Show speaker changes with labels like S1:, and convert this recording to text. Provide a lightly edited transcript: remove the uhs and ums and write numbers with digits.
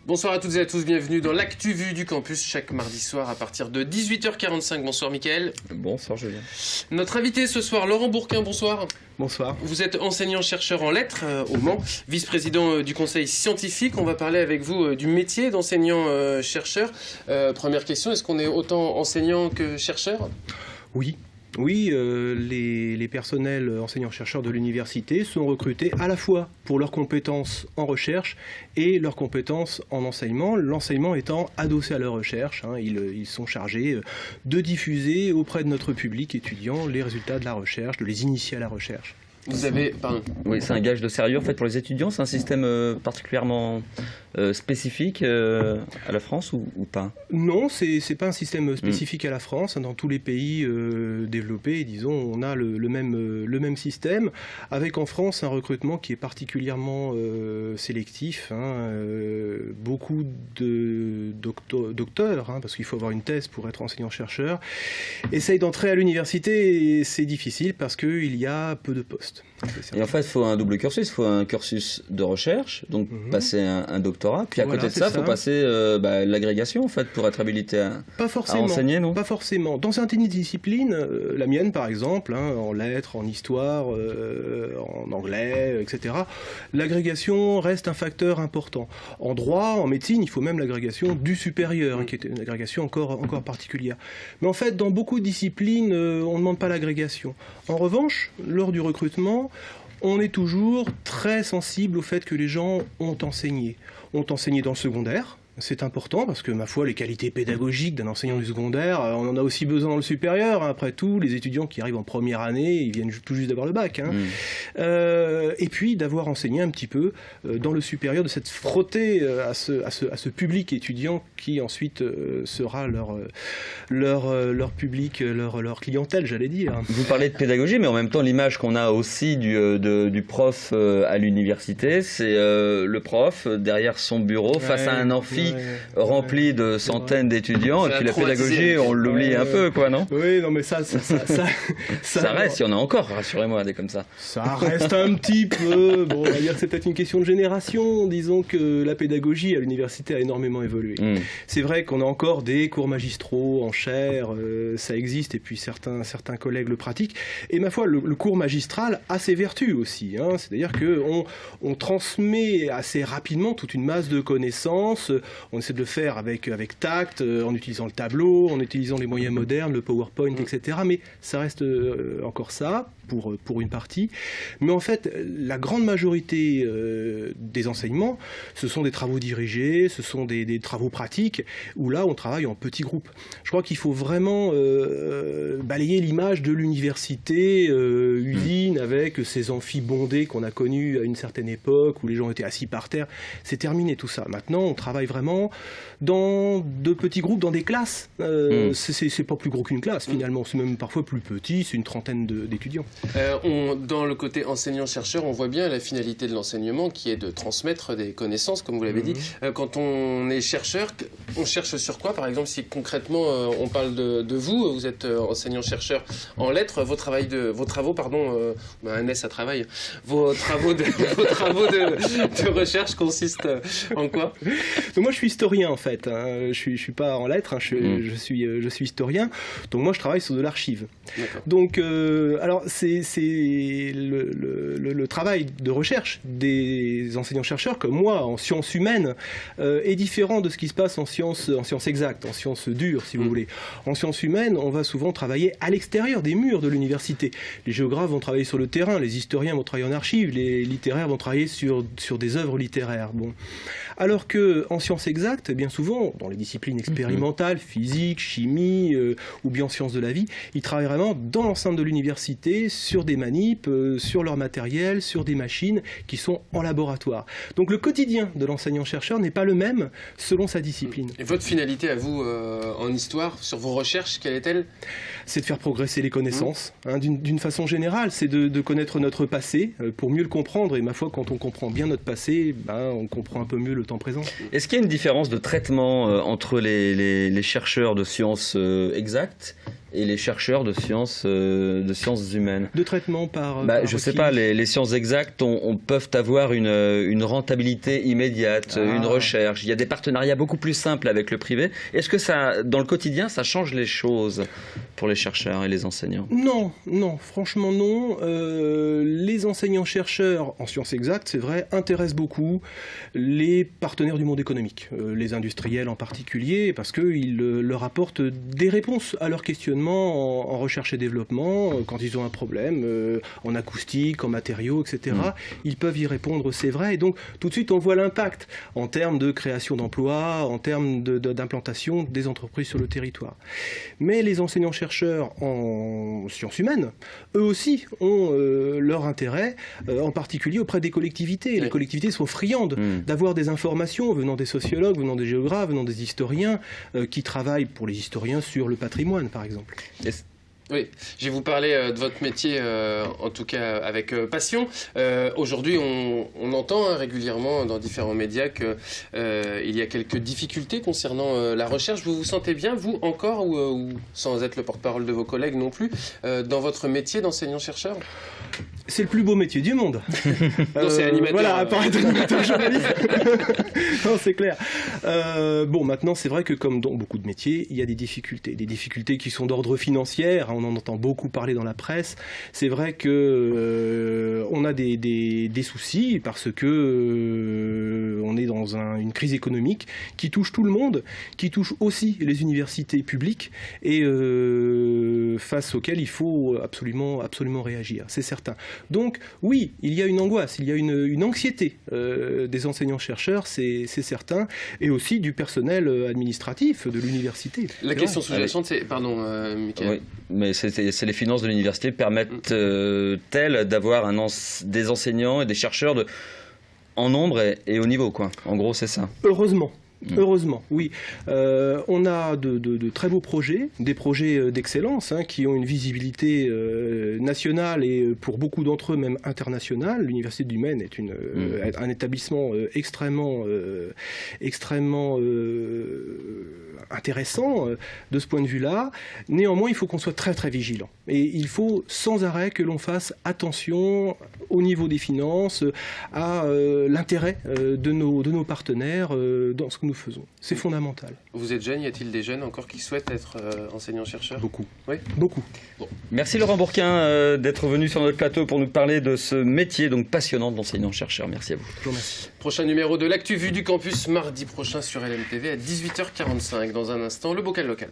S1: Bonsoir à toutes et à tous, bienvenue dans l'Actu Vue du campus chaque mardi soir à partir de 18h45. Bonsoir Mickaël.
S2: Bonsoir Julien.
S1: Notre invité ce soir, Laurent Bourquin, bonsoir.
S3: Bonsoir.
S1: Vous êtes enseignant-chercheur en lettres au Mans, vice-président du conseil scientifique. On va parler avec vous du métier d'enseignant-chercheur. Première question, est-ce qu'on est autant enseignant que chercheur ?
S3: Oui. Oui, les personnels enseignants-chercheurs de l'université sont recrutés à la fois pour leurs compétences en recherche et leurs compétences en enseignement, l'enseignement étant adossé à leur recherche. Ils sont chargés de diffuser auprès de notre public étudiant les résultats de la recherche, de les initier à la recherche.
S1: Vous avez... Pardon.
S2: Oui, c'est un gage de sérieux en fait pour les étudiants. C'est un système particulièrement spécifique à la France ou pas?
S3: Non, c'est pas un système spécifique à la France. Dans tous les pays développés, disons, on a le même système, avec en France un recrutement qui est particulièrement sélectif. Beaucoup de docteurs, parce qu'il faut avoir une thèse pour être enseignant-chercheur, essayent d'entrer à l'université et c'est difficile parce qu'il y a peu de postes.
S2: Et en fait, il faut un double cursus. Il faut un cursus de recherche, donc passer un doctorat. Puis à côté de ça, il faut passer l'agrégation en fait, pour être habilité à enseigner, non?
S3: Pas forcément. Dans certaines disciplines, la mienne par exemple, en lettres, en histoire, en anglais, etc., l'agrégation reste un facteur important. En droit, en médecine, il faut même l'agrégation du supérieur, qui est une agrégation encore particulière. Mais en fait, dans beaucoup de disciplines, on ne demande pas l'agrégation. En revanche, lors du recrutement, on est toujours très sensible au fait que les gens ont enseigné dans le secondaire. C'est important parce que, ma foi, les qualités pédagogiques d'un enseignant du secondaire, on en a aussi besoin dans le supérieur. Après tout, les étudiants qui arrivent en première année, ils viennent tout juste d'avoir le bac. Et puis d'avoir enseigné un petit peu dans le supérieur, de s'être frotté à ce public étudiant qui ensuite sera leur public, leur clientèle, j'allais dire.
S2: Vous parlez de pédagogie, mais en même temps, l'image qu'on a aussi du prof à l'université, c'est le prof derrière son bureau face à un amphi rempli de centaines d'étudiants, et puis la pédagogie, on l'oublie un peu, quoi, non?
S3: Oui, non, mais ça
S2: reste, il y en a encore, rassurez-moi, des comme ça.
S3: Ça reste un petit peu, bon, on va dire que c'est peut-être une question de génération, disons que la pédagogie à l'université a énormément évolué. C'est vrai qu'on a encore des cours magistraux en chaire, ça existe, et puis certains collègues le pratiquent, et ma foi, le cours magistral a ses vertus aussi, c'est-à-dire qu'on transmet assez rapidement toute une masse de connaissances. On essaie de le faire avec tact, en utilisant le tableau, en utilisant les moyens modernes, le PowerPoint, etc. Mais ça reste encore ça, pour une partie. Mais en fait, la grande majorité des enseignements, ce sont des travaux dirigés, ce sont des travaux pratiques, où là, on travaille en petits groupes. Je crois qu'il faut vraiment balayer l'image de l'université, usine, avec ces amphis bondés qu'on a connus à une certaine époque, où les gens étaient assis par terre. C'est terminé tout ça. Maintenant, on travaille vraiment dans de petits groupes, dans des classes. C'est pas plus gros qu'une classe, finalement. C'est même parfois plus petit, c'est une trentaine d'étudiants.
S1: Dans le côté enseignant-chercheur, on voit bien la finalité de l'enseignement qui est de transmettre des connaissances, comme vous l'avez dit. Quand on est chercheur, on cherche sur quoi? Par exemple, si concrètement on parle de vous êtes enseignant-chercheur en lettres, vos travaux, un S à travail, vos travaux de recherche consistent en quoi?
S3: Donc moi je suis historien en fait, je suis pas en lettres, je suis historien, donc moi je travaille sur de l'archive. Donc alors c'est le travail de recherche des enseignants-chercheurs comme moi en sciences humaines est différent de ce qui se passe en sciences exactes, en sciences dures si vous voulez. En sciences humaines, on va souvent travailler à l'extérieur des murs de l'université. Les géographes vont travailler sur le terrain, les historiens vont travailler en archives, les littéraires vont travailler sur des œuvres littéraires. Bon. Alors qu'en sciences exactes, bien souvent, dans les disciplines expérimentales, physique, chimie ou bien sciences de la vie, ils travaillent vraiment dans l'enceinte de l'université, sur des manips, sur leur matériel, sur des machines qui sont en laboratoire. Donc le quotidien de l'enseignant-chercheur n'est pas le même selon sa discipline.
S1: Et votre finalité à vous en histoire, sur vos recherches, quelle est-elle?
S3: C'est de faire progresser les connaissances. D'une façon générale, c'est de connaître notre passé pour mieux le comprendre. Et ma foi, quand on comprend bien notre passé, on comprend un peu mieux le temps présent.
S2: Est-ce qu'il y a une différence de traitement entre les chercheurs de sciences exactes et les chercheurs de sciences humaines?
S3: De traitement par...
S2: je sais pas, les sciences exactes peuvent avoir une rentabilité immédiate, une recherche. Il y a des partenariats beaucoup plus simples avec le privé. Est-ce que ça, dans le quotidien, ça change les choses pour les chercheurs et les enseignants?
S3: Non, franchement non. Les enseignants-chercheurs en sciences exactes, c'est vrai, intéressent beaucoup les partenaires du monde économique, les industriels en particulier, parce qu'ils leur apportent des réponses à leurs questionnements en recherche et développement, quand ils ont un problème, en acoustique, en matériaux, etc. Ils peuvent y répondre, c'est vrai, et donc tout de suite on voit l'impact en termes de création d'emplois, en termes d'implantation des entreprises sur le territoire. Mais les enseignants-chercheurs en sciences humaines, eux aussi ont leur intérêt, en particulier auprès des collectivités. Les collectivités sont friandes d'avoir des informations venant des sociologues, venant des géographes, venant des historiens, qui travaillent pour les historiens sur le patrimoine, par exemple.
S1: Oui, je vais vous parler de votre métier, en tout cas avec passion. Aujourd'hui, on entend régulièrement dans différents médias qu'il y a quelques difficultés concernant la recherche. Vous vous sentez bien, vous, encore, ou sans être le porte-parole de vos collègues non plus, dans votre métier d'enseignant-chercheur?
S3: C'est le plus beau métier du monde.
S1: Non, c'est animateur.
S3: Voilà, à part être animateur journaliste. Non, c'est clair. Maintenant, c'est vrai que comme dans beaucoup de métiers, il y a des difficultés qui sont d'ordre financier. On en entend beaucoup parler dans la presse. C'est vrai que on a des soucis parce que on est dans une crise économique qui touche tout le monde, qui touche aussi les universités publiques et face auxquelles il faut absolument réagir. C'est certain. Donc oui, il y a une angoisse, il y a une anxiété des enseignants-chercheurs, c'est certain, et aussi du personnel administratif de l'université.
S1: La question sous-jacente, c'est... Pardon, Michael.
S2: Oui, mais c'est les finances de l'université permettent-elles d'avoir des enseignants et des chercheurs en nombre et au niveau, quoi. En gros, c'est ça.
S3: Heureusement, oui. On a de très beaux projets, des projets d'excellence qui ont une visibilité nationale et pour beaucoup d'entre eux même internationale. L'Université du Maine est un établissement extrêmement intéressant de ce point de vue-là. Néanmoins, il faut qu'on soit très très vigilant. Et il faut sans arrêt que l'on fasse attention au niveau des finances, à l'intérêt de nos partenaires dans ce que nous faisons. C'est fondamental.
S1: Vous êtes jeune, y a-t-il des jeunes encore qui souhaitent être enseignants-chercheurs?
S3: Beaucoup.
S1: Oui.
S3: Beaucoup.
S2: Bon. Merci Laurent Bourquin d'être venu sur notre plateau pour nous parler de ce métier donc passionnant d'enseignant-chercheur. Merci à vous.
S3: Je vous remercie.
S1: Prochain numéro de l'Actu Vue du Campus, mardi prochain sur LMTV à 18h45. Dans un instant, le bocal local.